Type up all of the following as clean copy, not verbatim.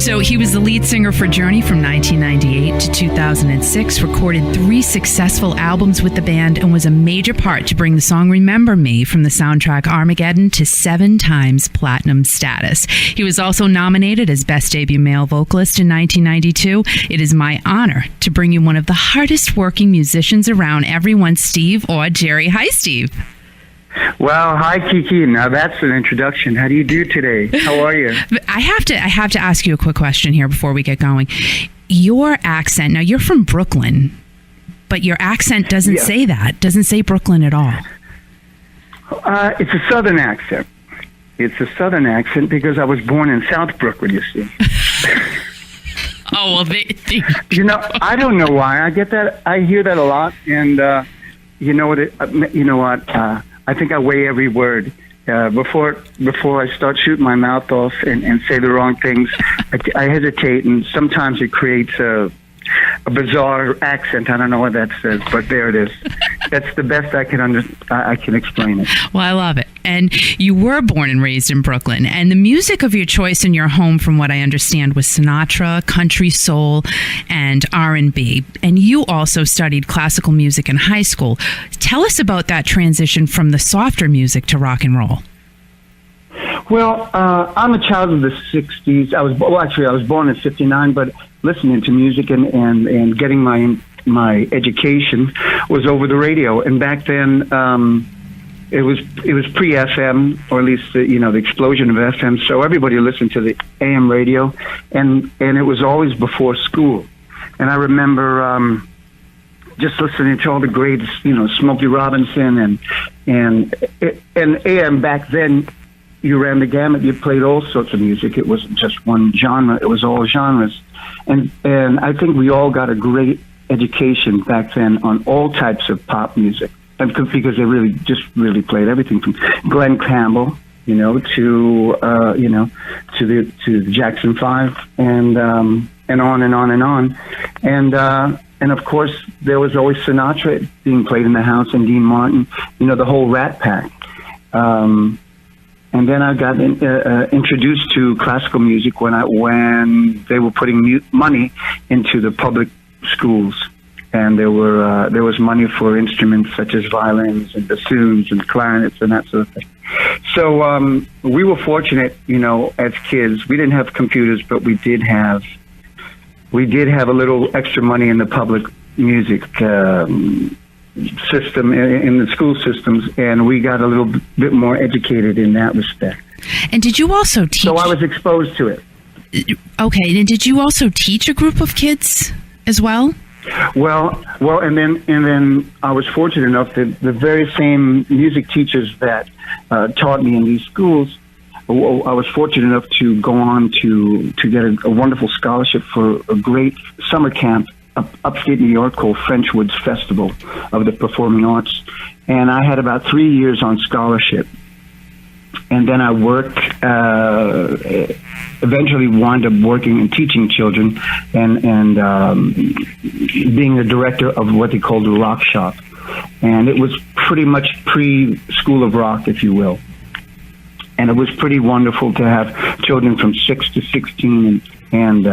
So he was the lead singer for Journey from 1998 to 2006, recorded 3 successful albums with the band, and was a major part to bring the song Remember Me from the soundtrack Armageddon to 7 times platinum status. He was also nominated as Best Debut Male Vocalist in 1992. It is my honor to bring you one of the hardest working musicians around, everyone, Steve Augeri. Hi, Steve. Well, hi, Kiki. Now that's an introduction. How do you do today? How are you? I have to ask you a quick question here before we get going. Your accent, now you're from Brooklyn, but your accent doesn't say that. Doesn't say Brooklyn at all. It's a Southern accent. It's a Southern accent because I was born in South Brooklyn, you see. Oh, well, you know, I don't know why. I get that. I hear that a lot, and you know what? I think I weigh every word. Before I start shooting my mouth off and say the wrong things, I hesitate, and sometimes it creates a bizarre accent. I don't know what that says, but there it is. That's the best I can explain it. Well, I love it. And you were born and raised in Brooklyn, and the music of your choice in your home, from what I understand, was Sinatra, country soul, and R&B. And you also studied classical music in high school. Tell us about that transition from the softer music to rock and roll. Well, I'm a child of the 60s. I was born in 59, but listening to music and getting my education was over the radio. And back then, it was pre-FM, or at least the explosion of FM. So everybody listened to the AM radio, and it was always before school. And I remember just listening to all the greats, Smokey Robinson and AM back then. You ran the gamut. You played all sorts of music. It wasn't just one genre. It was all genres. And I think we all got a great education back then on all types of pop music. And because they really played everything from Glenn Campbell, to the Jackson 5 and on and on and on. And of course there was always Sinatra being played in the house, and Dean Martin, the whole Rat Pack. And then I got introduced to classical music when they were putting money into the public schools, and there was money for instruments such as violins and bassoons and clarinets and that sort of thing. So we were fortunate, as kids. We didn't have computers, but we did have a little extra money in the public music system, in the school systems, and we got a little bit more educated in that respect. And did you also teach? So I was exposed to it. Okay, and did you also teach a group of kids as well? Well, and then I was fortunate enough that the very same music teachers that taught me in these schools, I was fortunate enough to go on to get a wonderful scholarship for a great summer camp upstate New York called Frenchwood's Festival of the Performing Arts. And I had about 3 years on scholarship. And then I worked, eventually wound up working and teaching children and being the director of what they called the Rock Shop. And it was pretty much pre-School of Rock, if you will. And it was pretty wonderful to have children from 6 to 16 and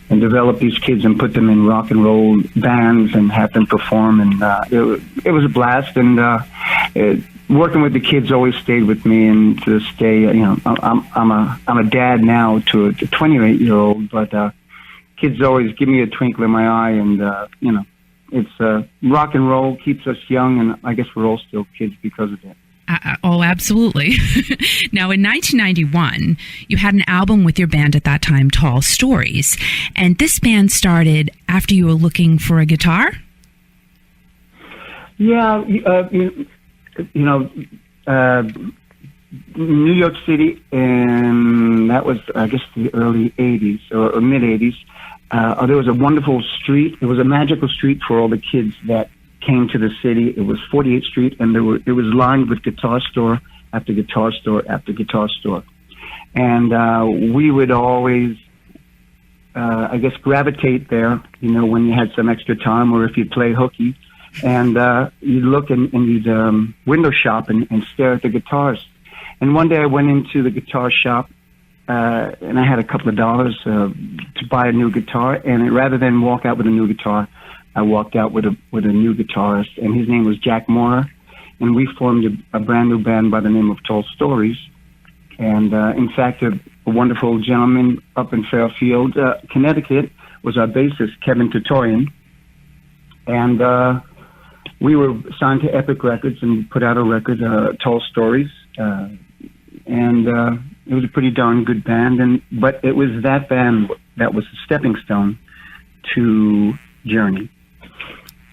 develop these kids and put them in rock and roll bands and have them perform. And it was a blast. And working with the kids always stayed with me. And to this day, I'm a dad now to a 28-year-old, but kids always give me a twinkle in my eye. And it's rock and roll keeps us young, and I guess we're all still kids because of it. Oh, absolutely. Now, in 1991, you had an album with your band at that time, Tall Stories. And this band started after you were looking for a guitar? Yeah, New York City, and that was, I guess, the early 80s or mid-80s. There was a wonderful street. It was a magical street for all the kids that came to the city. It was 48th Street, and it was lined with guitar store after guitar store after guitar store. And we would always, I guess, gravitate there, when you had some extra time, or if you play hooky, and you'd look and you'd window shop and stare at the guitars. And one day I went into the guitar shop, and I had a couple of dollars to buy a new guitar. And rather than walk out with a new guitar, I walked out with a new guitarist, and his name was Jack Moore, and we formed a brand new band by the name of Tall Stories. And in fact, a wonderful gentleman up in Fairfield, Connecticut, was our bassist, Kevin Titoyan. And we were signed to Epic Records and put out a record, Tall Stories. And it was a pretty darn good band. But it was that band that was a stepping stone to Journey.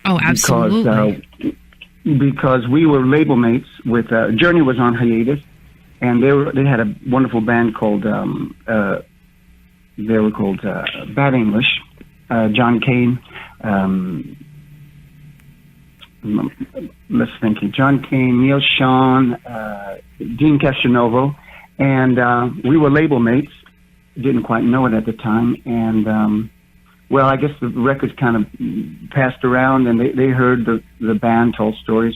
Oh, absolutely. Because we were label mates with Journey was on hiatus, and they had a wonderful band called Bad English. John Cain, let's think. John Cain, Neil Sean, Dean Castronovo, and we were label mates. Didn't quite know it at the time, and well, I guess the records kind of passed around, and they heard the band Tall Stories,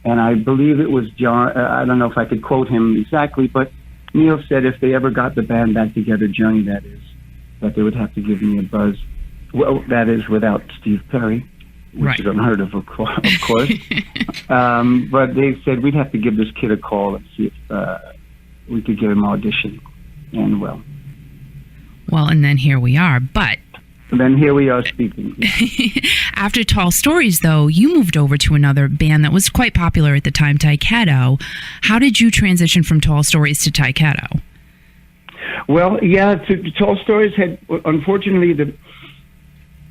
and I believe it was John. I don't know if I could quote him exactly, but Neil said if they ever got the band back together, Journey that is, that they would have to give me a buzz. Well, that is without Steve Perry, which is unheard of course. But they said we'd have to give this kid a call and see if we could get him audition, and well, and then here we are, but. Then here we are speaking. After Tall Stories, though, you moved over to another band that was quite popular at the time, Tyketto. How did you transition from Tall Stories to Tyketto? Well, yeah, Tall Stories had, unfortunately, the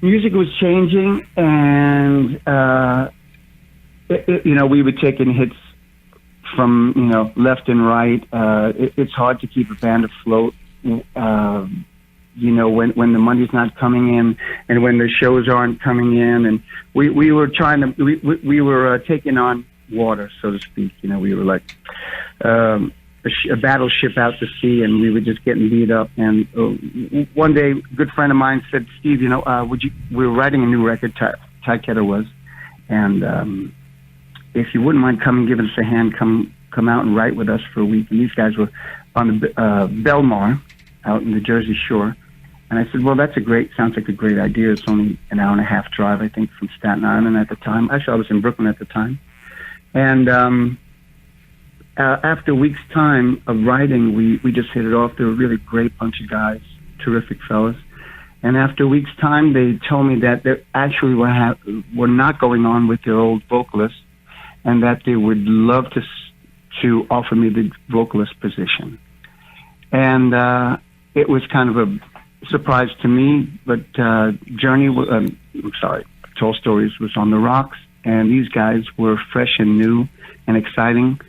music was changing, and, we were taking hits from, left and right. It's hard to keep a band afloat. When the money's not coming in, and when the shows aren't coming in, and we were trying to, we were taking on water, so to speak. We were like a battleship out to sea, and we were just getting beat up. And one day, a good friend of mine said, "Steve, we were writing a new record, Tyketto was, and if you wouldn't mind coming, give us a hand, come out and write with us for a week." And these guys were on the Belmar, out in the Jersey Shore. And I said, well, sounds like a great idea. It's only an hour and a half drive, I think, from Staten Island at the time. Actually, I was in Brooklyn at the time. And after a week's time of writing, we just hit it off. They were a really great bunch of guys, terrific fellas. And after a week's time, they told me that they actually were not going on with their old vocalist, and that they would love to offer me the vocalist position. And it was kind of a surprise to me, but Tall Stories was on the rocks, and these guys were fresh and new and exciting.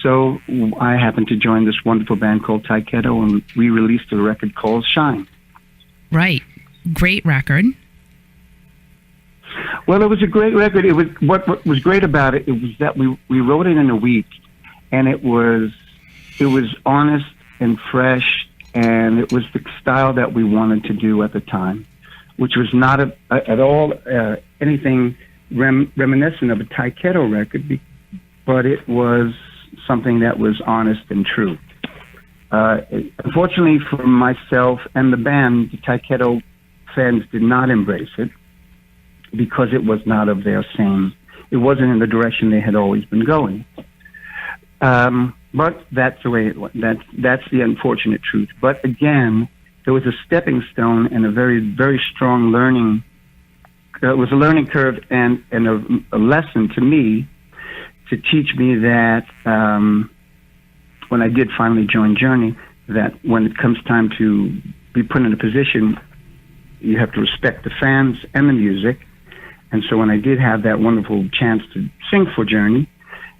So I happened to join this wonderful band called Tyketto, and we released a record called Shine. Right. Great record. Well, it was a great record. It was what was great about it. It was that we wrote it in a week, and it was honest and fresh. And it was the style that we wanted to do at the time, which was not at all anything reminiscent of a Tyketto record, but it was something that was honest and true. Unfortunately for myself and the band, the Tyketto fans did not embrace it because it was not of their same. It wasn't in the direction they had always been going. But that's the way it was. That's the unfortunate truth. But again, there was a stepping stone and a very, very strong learning. It was a learning curve and a lesson to me to teach me that when I did finally join Journey, that when it comes time to be put in a position, you have to respect the fans and the music. And so when I did have that wonderful chance to sing for Journey,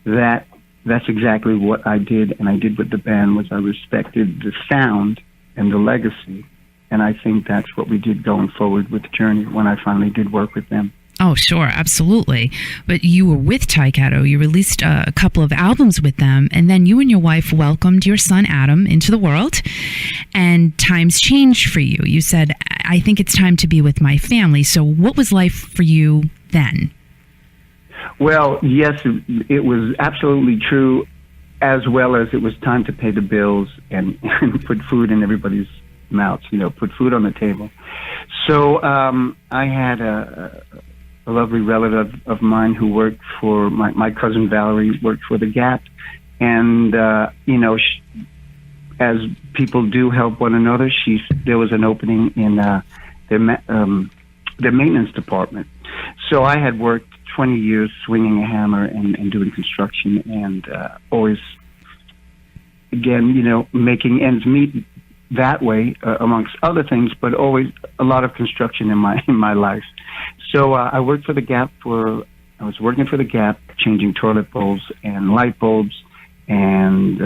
that's exactly what I did, and I did with the band was I respected the sound and the legacy, and I think that's what we did going forward with Journey when I finally did work with them. Oh, sure, absolutely. But you were with Tyketto. You released a couple of albums with them, and then you and your wife welcomed your son Adam into the world, and times changed for you. You said, I think it's time to be with my family. So what was life for you then? Well, yes, it was absolutely true. as well as it was time to pay the bills and put food in everybody's mouths, put food on the table. So I had a lovely relative of mine who worked for my cousin Valerie worked for the Gap, and as people do help one another, there was an opening in their maintenance department. So I had worked 20 years swinging a hammer and doing construction, and always, again, making ends meet that way, amongst other things, but always a lot of construction in my life. So I worked for the Gap I was working for the Gap, changing toilet bowls and light bulbs, and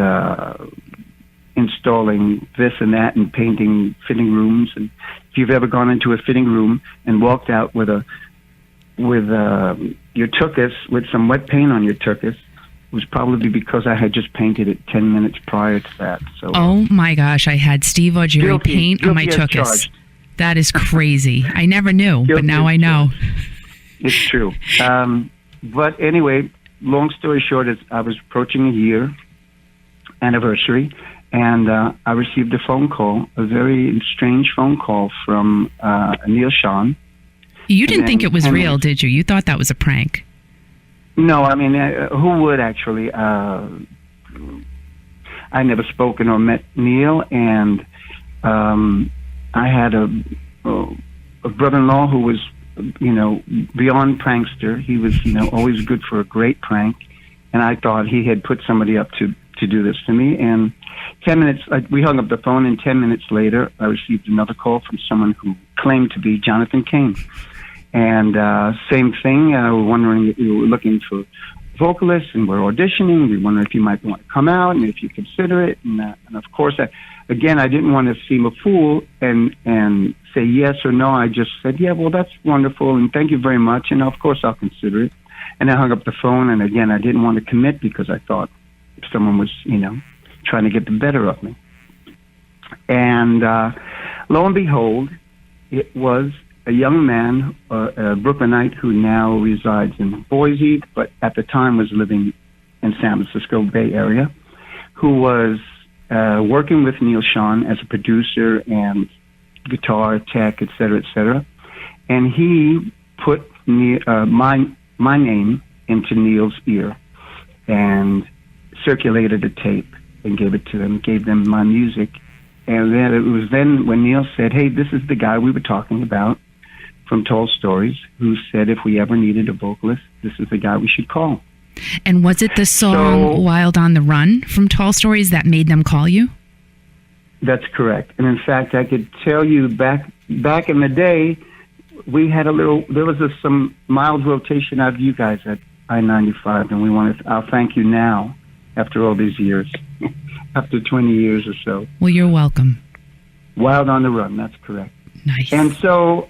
installing this and that, and painting fitting rooms. And if you've ever gone into a fitting room and walked out with your tuchus, with some wet paint on your tuchus, it was probably because I had just painted it 10 minutes prior to that. So, oh my gosh, I had Steve Augeri paint on my tuchus. That is crazy. I never knew, but now I know. It's true. But anyway, long story short, is I was approaching a year anniversary, and I received a phone call, a very strange phone call from Neil Sean. You didn't think it was real, did you? You thought that was a prank. No, I mean, who would actually? I never spoken or met Neil, and I had a brother-in-law who was, beyond prankster. He was, always good for a great prank, and I thought he had put somebody up to do this to me. And 10 minutes, we hung up the phone, and 10 minutes later, I received another call from someone who claimed to be Jonathan Cain. And same thing, we're wondering if you were looking for vocalists, and we're auditioning. We wonder if you might want to come out and if you consider it. And of course, I didn't want to seem a fool and say yes or no. I just said, yeah, well, that's wonderful, and thank you very much, and of course I'll consider it. And I hung up the phone, and again, I didn't want to commit because I thought if someone was, trying to get the better of me. And lo and behold, it was a young man, a Brooklynite who now resides in Boise, but at the time was living in San Francisco Bay Area, who was working with Neil Sean as a producer and guitar tech, et cetera, and he put my name into Neil's ear and circulated a tape and gave it to them, gave them my music. And then it was then when Neil said, hey, this is the guy we were talking about from Tall Stories, who said if we ever needed a vocalist, this is the guy we should call. And was it the song Wild on the Run from Tall Stories that made them call you? That's correct. And in fact, I could tell you back in the day, we had there was some mild rotation out of you guys at I-95, and I'll thank you now after all these years, after 20 years or so. Well, you're welcome. Wild on the Run, that's correct. Nice. And so,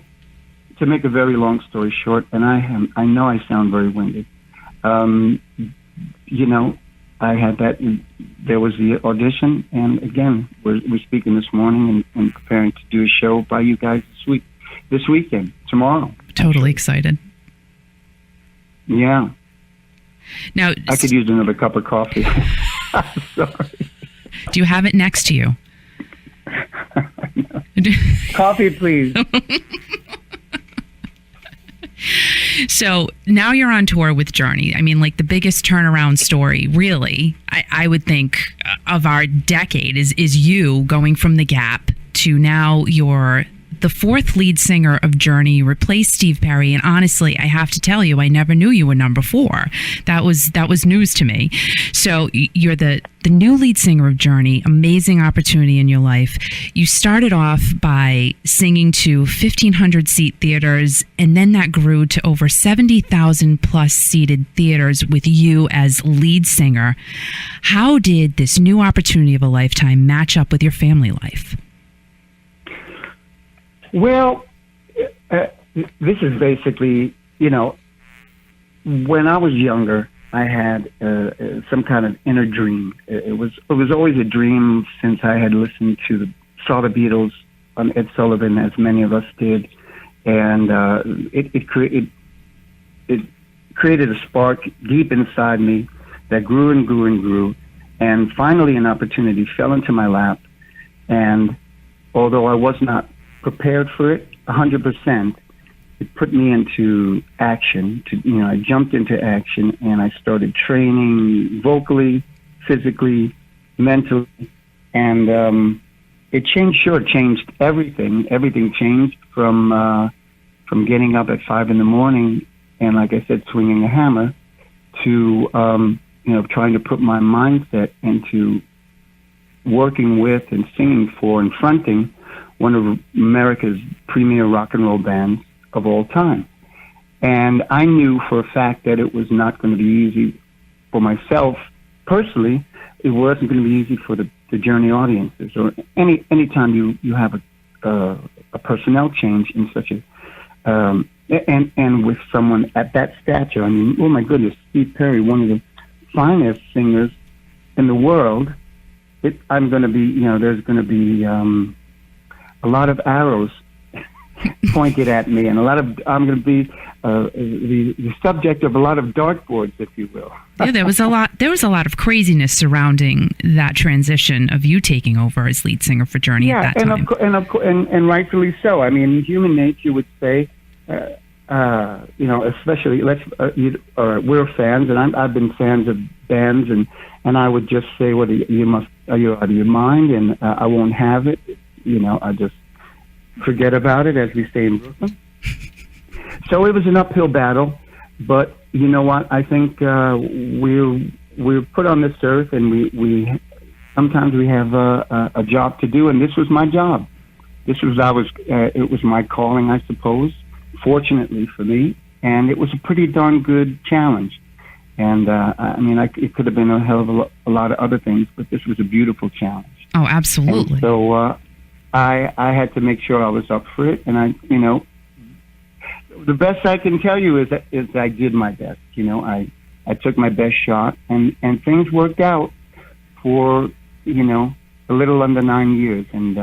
to make a very long story short, and I know I sound very winded, I had that, there was the audition, and again, we're speaking this morning and preparing to do a show by you guys this weekend, tomorrow. Totally excited. Yeah. Now, I could use another cup of coffee. Sorry. Do you have it next to you? Coffee, please. So now you're on tour with Journey. I mean, like the biggest turnaround story, really, I would think, of our decade is you going from the Gap to now you're the fourth lead singer of Journey. You replaced Steve Perry, and honestly, I have to tell you, I never knew you were number 4. That was news to me. So you're the new lead singer of Journey. Amazing opportunity in your life. You started off by singing to 1,500 seat theaters, and then that grew to over 70,000 plus seated theaters with you as lead singer. How did this new opportunity of a lifetime match up with your family life? Well, this is basically, when I was younger, I had some kind of inner dream. It was always a dream since I had saw the Beatles on Ed Sullivan, as many of us did, and it created a spark deep inside me that grew and grew and grew, And finally, an opportunity fell into my lap. And although I was not prepared for it 100%, it put me into action. I jumped into action, and I started training vocally, physically, mentally, and it changed everything. Everything changed from getting up at 5 a.m. and, like I said, swinging a hammer to trying to put my mindset into working with and singing for and fronting one of America's premier rock and roll bands of all time. And I knew for a fact that it was not going to be easy for myself personally. It wasn't going to be easy for the Journey audiences, or any time you have a personnel change in such a and with someone at that stature. I mean, oh my goodness, Steve Perry, one of the finest singers in the world. I'm going to be, there's going to be a lot of arrows pointed at me, and I'm going to be the subject of a lot of dartboards, if you will. Yeah, there was a lot of craziness surrounding that transition of you taking over as lead singer for Journey at that time. And rightfully so. I mean, human nature would say, especially we're fans, and I've been fans of bands, and I would just say, well, are you out of your mind? And I won't have it. I just forget about it, as we say in Brooklyn. So it was an uphill battle, but you know what? I think we're put on this earth, and we sometimes we have a job to do, and this was my job. It was my calling, I suppose. Fortunately for me, and it was a pretty darn good challenge. And it could have been a hell of a lot of other things, but this was a beautiful challenge. Oh, absolutely. And so I had to make sure I was up for it, and the best I can tell you is I did my best. I took my best shot, and things worked out for a little under 9 years, and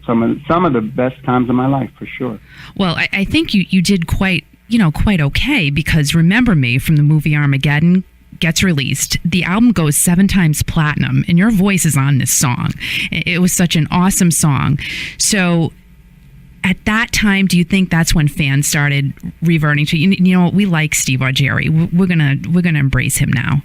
some of the best times of my life, for sure. Well, I think you did quite okay, because Remember Me from the movie Armageddon gets released. The album goes 7 times platinum, and your voice is on this song. It was such an awesome song. So at that time, do you think that's when fans started reverting to, we like Steve Augeri. We're gonna embrace him now?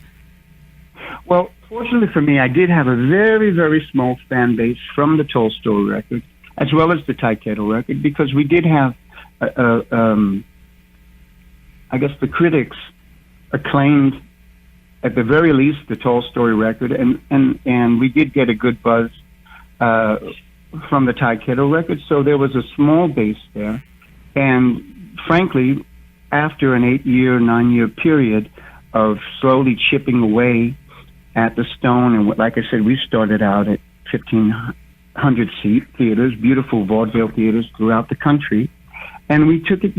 Well, fortunately for me, I did have a very, very small fan base from the Tolstoy record, as well as the Tyketto record, because we did have, I guess the critics acclaimed, at the very least, the Tolstoy record, and we did get a good buzz from the Tyketto record, so there was a small base there. And frankly, after an 9-year period of slowly chipping away at the Stone, and like I said, we started out at 1,500-seat theaters, beautiful vaudeville theaters throughout the country, and we took it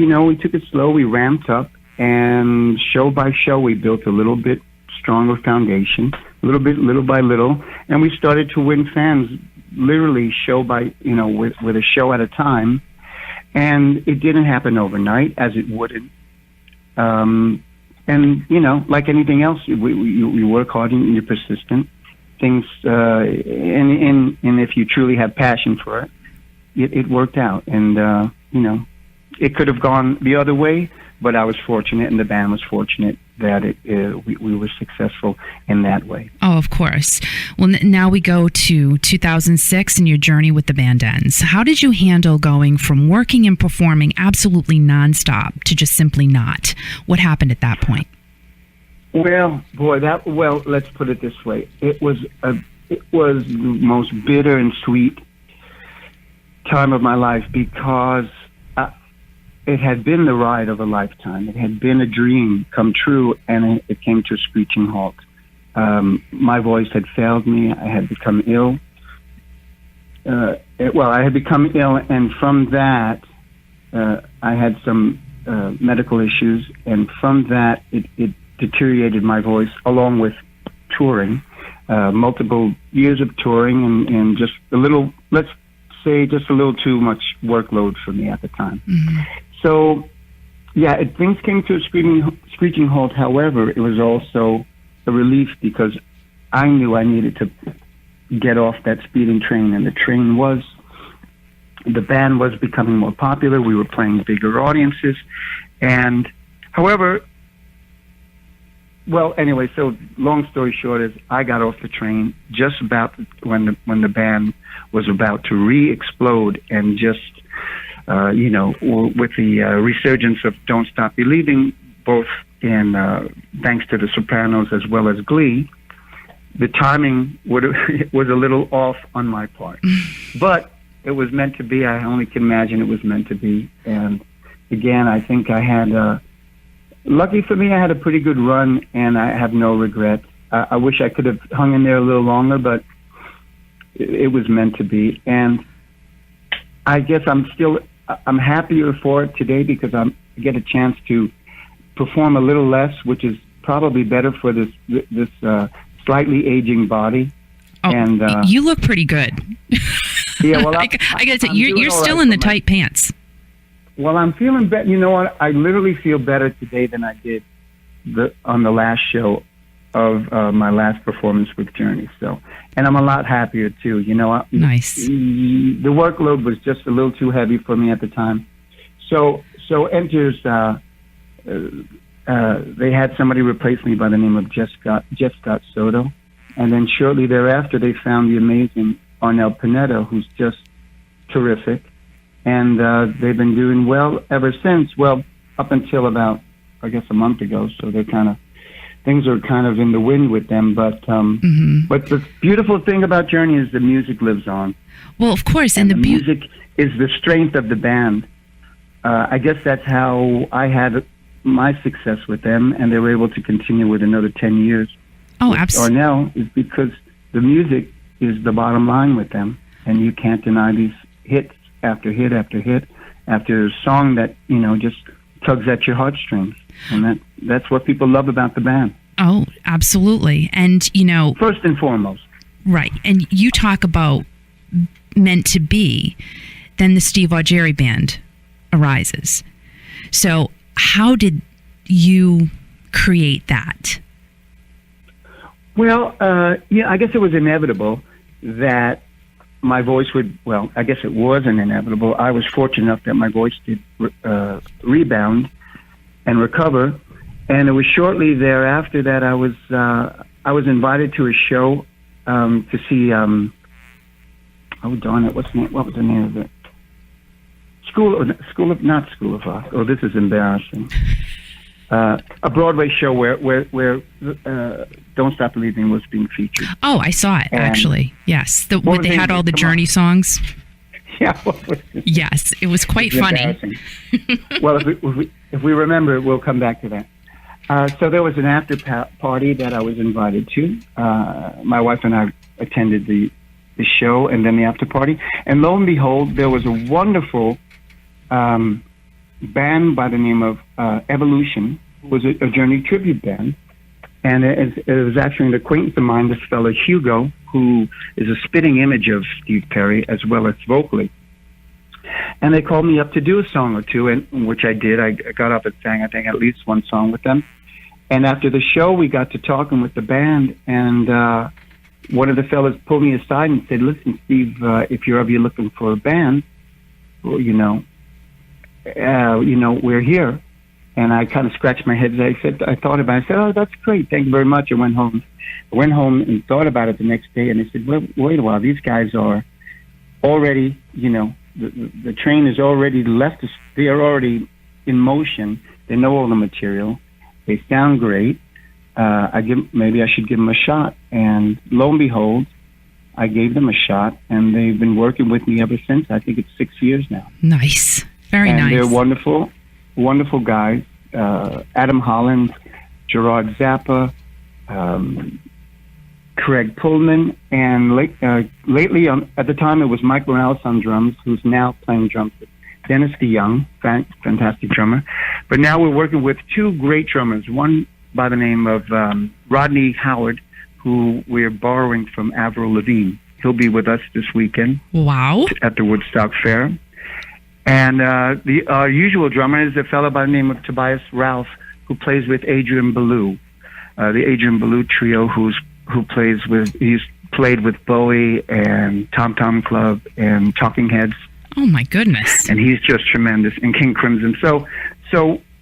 slow. We ramped up, and show by show, we built a little bit stronger foundation, little by little, and we started to win fans, literally show by, with a show at a time. And it didn't happen overnight, as it wouldn't. And like anything else, you work hard and you're persistent. Things, and if you truly have passion for it, it worked out. And it could have gone the other way, but I was fortunate, and the band was fortunate that we were successful in that way. Oh, of course. Well, now we go to 2006, and your journey with the band ends. How did you handle going from working and performing absolutely nonstop to just simply not? What happened at that point? Well, let's put it this way. It was the most bitter and sweet time of my life, because it had been the ride of a lifetime. It had been a dream come true, and it came to a screeching halt. My voice had failed me. I had become ill. I had become ill, and from that, I had some medical issues, and from that, it deteriorated my voice, along with touring, multiple years of touring, and just a little, let's say, just a little too much workload for me at the time. Mm-hmm. So, things came to a screeching halt. However, it was also a relief because I knew I needed to get off that speeding train, and the band was becoming more popular. We were playing bigger audiences, and however, well, anyway, so long story short is I got off the train just about when the band was about to re-explode, and just with the resurgence of Don't Stop Believing, both in thanks to The Sopranos as well as Glee, the timing was a little off on my part. But it was meant to be. I only can imagine it was meant to be. And again, I think I had, lucky for me, I had a pretty good run, and I have no regrets. I wish I could have hung in there a little longer, but it was meant to be. And I guess I'm happier for it today because I get a chance to perform a little less, which is probably better for this slightly aging body. Oh, and you look pretty good. Yeah, well, I gotta say, you're still in the tight pants. Well, I'm feeling better. You know what? I literally feel better today than I did on the last show of my last performance with Journey. So, and I'm a lot happier too. Nice. The workload was just a little too heavy for me at the time. So enters. They had somebody replace me by the name of Jeff Scott Soto, and then shortly thereafter they found the amazing Arnel Pineda, who's just terrific, and they've been doing well ever since. Well, up until about, I guess, a month ago. So things are kind of in the wind with them. But but the beautiful thing about Journey is the music lives on. Well, of course, and the music is the strength of the band. I guess that's how I had my success with them, and they were able to continue with another 10 years. Oh, absolutely. Arnel is because the music is the bottom line with them, and you can't deny these hits after hit after hit after a song that just tugs at your heartstrings, and that's what people love about the band. Oh, absolutely. And first and foremost, right. And you talk about meant to be, then the Steve Augeri Band arises. So how did you create that? Well, I guess it was inevitable that my voice would, well, I guess it wasn't inevitable. I was fortunate enough that my voice did rebound and recover. And it was shortly thereafter that I was invited to a show to see, oh darn it, what was the name of it? Not School of Rock. Oh, this is embarrassing. A Broadway show where Don't Stop Believing was being featured. Oh, I saw it, actually. Yes. Where they had all the Journey songs. Yeah. Yes, it was quite funny. Well, if we remember it, we'll come back to that. So there was an after party that I was invited to. My wife and I attended the show and then the after party. And lo and behold, there was a wonderful band by the name of Evolution, who was a Journey tribute band. And it was actually an acquaintance of mine, this fellow Hugo, who is a spitting image of Steve Perry as well as vocally. And they called me up to do a song or two, which I did. I got up and sang, I think, at least one song with them. And after the show, we got to talking with the band, and one of the fellas pulled me aside and said, "Listen, Steve, if you're ever looking for a band, well, we're here." And I kind of scratched my head. I thought about it. I said, "Oh, that's great. Thank you very much." I went home and thought about it the next day. And I said, "Well, wait a while. These guys are already, the train is already left us. They are already in motion. They know all the material. They sound great. Maybe I should give them a shot." And lo and behold, I gave them a shot, and they've been working with me ever since. I think it's 6 years now. Nice. Very nice. And they're wonderful, wonderful guys. Adam Holland, Gerard Zappa, Craig Pullman, and lately, at the time, it was Mike Morales on drums, who's now playing drums with Dennis DeYoung, fantastic drummer. But now we're working with two great drummers, one by the name of Rodney Howard, who we're borrowing from Avril Lavigne. He'll be with us this weekend. Wow. At the Woodstock Fair. And our usual drummer is a fellow by the name of Tobias Ralph, who plays with Adrian Ballou. the Adrian Ballou Trio, he's played with Bowie and Tom Tom Club and Talking Heads. Oh my goodness! And he's just tremendous. And King Crimson. So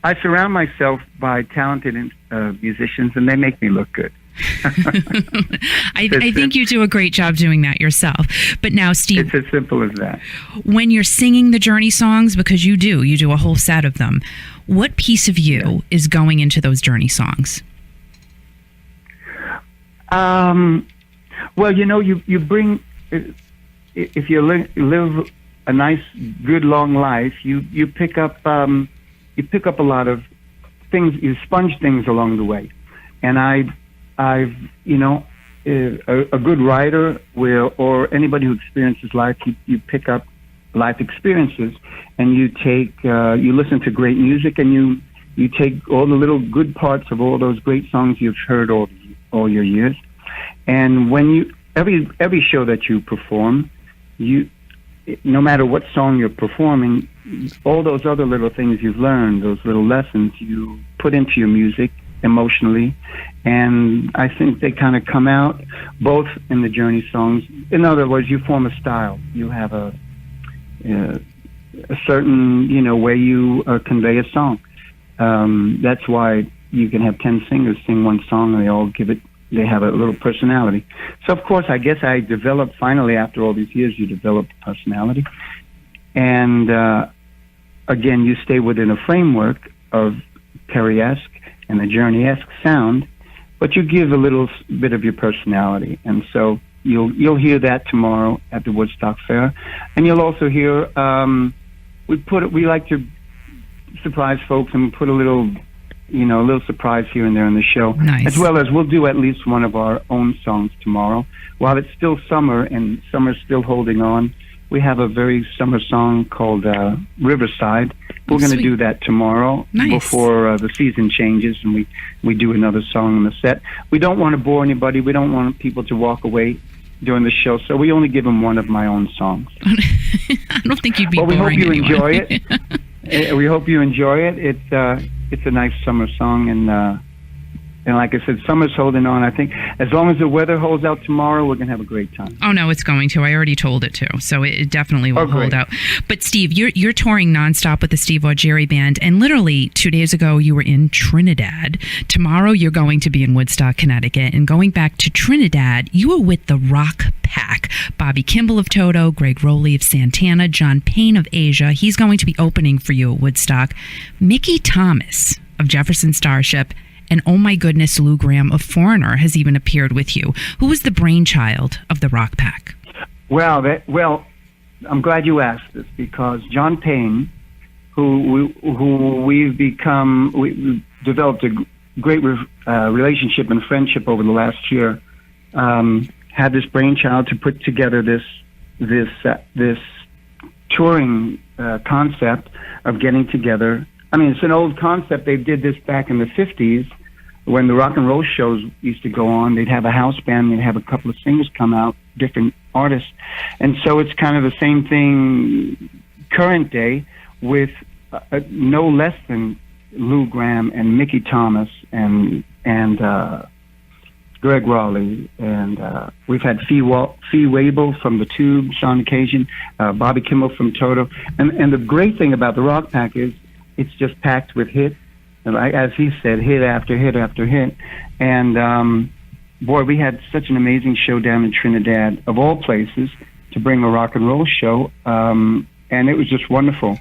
I surround myself by talented musicians, and they make me look good. I think you do a great job doing that yourself. But now, Steve, it's as simple as that. When you're singing the Journey songs, because you do a whole set of them, what piece of you is going into those Journey songs? Well, you bring, if you live a nice, good, long life, you pick up a lot of things, you sponge things along the way. And I've a good writer or anybody who experiences life, you pick up life experiences, and you listen to great music, and you take all the little good parts of all those great songs you've heard all your years. And when every show that you perform, no matter what song you're performing, all those other little things you've learned, those little lessons, you put into your music emotionally, and I think they kind of come out both in the Journey songs. In other words, you form a style. You have a certain way you convey a song. That's why you can have 10 singers sing one song, and they have a little personality. So of course, I guess I developed, finally, after all these years, you develop personality. And again, you stay within a framework of Perry-esque and the Journey-esque sound, but you give a little bit of your personality. And so you'll hear that tomorrow at the Woodstock Fair. And you'll also hear, we like to surprise folks and put a little surprise here and there in the show. Nice. As well as we'll do at least one of our own songs tomorrow. While it's still summer and summer's still holding on, we have a very summer song called Riverside. We're going to do that tomorrow. Nice. Before the season changes, and we do another song in the set. We don't want to bore anybody. We don't want people to walk away during the show, so we only give them one of my own songs. I don't think you'd be boring we hope you anyone. enjoy it. We hope you enjoy it. It's a nice summer song, and like I said, summer's holding on. I think as long as the weather holds out tomorrow, we're going to have a great time. Oh, no, it's going to. I already told it to, so it definitely will hold out. But, Steve, you're touring nonstop with the Steve Augeri Band, and literally 2 days ago, you were in Trinidad. Tomorrow, you're going to be in Woodstock, Connecticut. And going back to Trinidad, you were with the Rock Pack. Bobby Kimball of Toto, Greg Rowley of Santana, John Payne of Asia. He's going to be opening for you at Woodstock. Mickey Thomas of Jefferson Starship, and oh my goodness, Lou Gramm of Foreigner has even appeared with you. Who was the brainchild of the Rock Pack? Well, I'm glad you asked this, because John Payne, who we've developed a great relationship and friendship over the last year, had this brainchild to put together this touring concept of getting together. I mean, it's an old concept. They did this back in the 50s when the rock and roll shows used to go on. They'd have a house band, they'd have a couple of singers come out, different artists. And so it's kind of the same thing current day with no less than Lou Gramm and Mickey Thomas and Greg Rowley. And we've had Fee Waybill from The Tubes on occasion, Bobby Kimball from Toto. And the great thing about the Rock Pack is it's just packed with hits, and as he said, hit after hit after hit. And boy, we had such an amazing show down in Trinidad, of all places, to bring a rock and roll show, and it was just wonderful.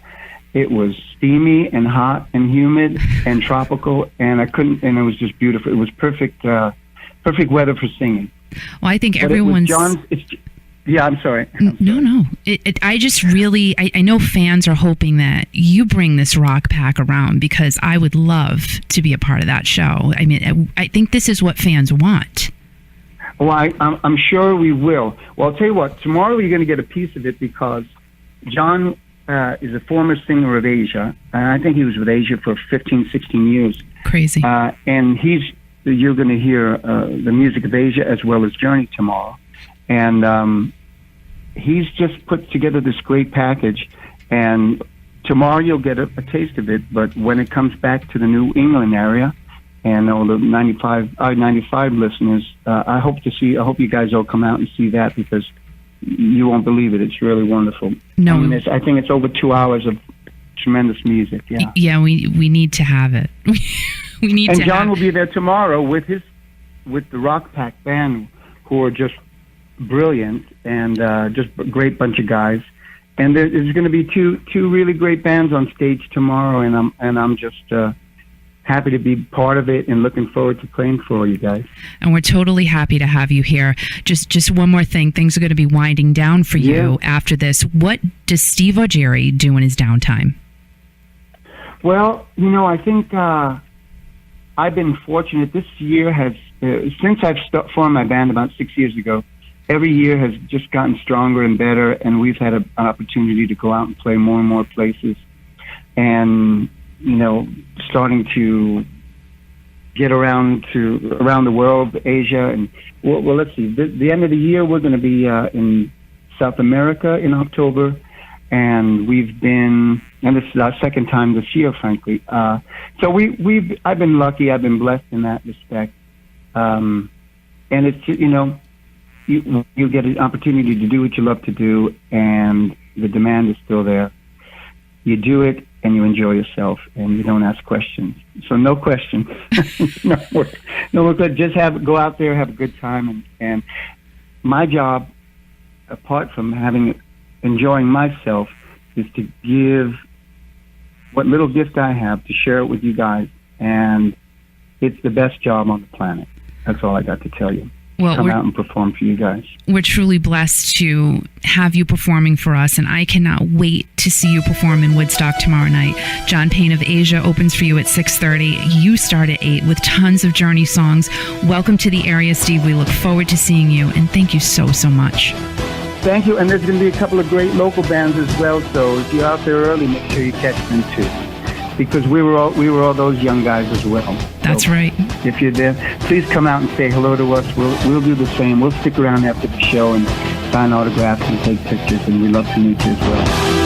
It was steamy and hot and humid and tropical, and it was just beautiful. It was perfect weather for singing. Well, I think everyone's... Yeah, I'm sorry. No. I just really, I know fans are hoping that you bring this Rock Pack around, because I would love to be a part of that show. I mean, I think this is what fans want. Well, I'm sure we will. Well, I'll tell you what, tomorrow you're going to get a piece of it, because John is a former singer of Asia, and I think he was with Asia for 15, 16 years. Crazy. And you're going to hear the music of Asia as well as Journey tomorrow. And he's just put together this great package, and tomorrow you'll get a taste of it. But when it comes back to the New England area, and all the 95 listeners. I hope you guys all come out and see that, because you won't believe it. It's really wonderful. No, I mean, I think it's over 2 hours of tremendous music. Yeah. Yeah, we need to have it. we need and to. John will be there tomorrow with the Rock Pack band, who are just brilliant and just a great bunch of guys. And there's going to be two really great bands on stage tomorrow, and I'm just happy to be part of it and looking forward to playing for you guys. And we're totally happy to have you here. Just one more thing. Things are going to be winding down for you after this. What does Steve Augeri do in his downtime? Well, I think I've been fortunate. This year has, since I've formed my band about 6 years ago, every year has just gotten stronger and better, and we've had an opportunity to go out and play more and more places. And starting to get around the world, Asia, and well, let's see. The end of the year, we're going to be in South America in October, and this is our second time this year, frankly. So I've been lucky. I've been blessed in that respect, and it's you get an opportunity to do what you love to do, and the demand is still there. You do it, and you enjoy yourself, and you don't ask questions. So no questions. no more. Just go out there, have a good time, and my job, apart from enjoying myself, is to give what little gift I have to share it with you guys, and it's the best job on the planet. That's all I got to tell you. Well, come out and perform for you guys. We're truly blessed to have you performing for us, and I cannot wait to see you perform in Woodstock tomorrow night. John Payne of Asia opens for you at 6:30. You start at 8 with tons of Journey songs. Welcome to the area, Steve. We look forward to seeing you, and thank you so much. Thank you, and there's going to be a couple of great local bands as well, so if you're out there early, make sure you catch them too. Because we were all those young guys as well. That's right. If you're there, please come out and say hello to us. We'll do the same. We'll stick around after the show and sign autographs and take pictures, and we love to meet you as well.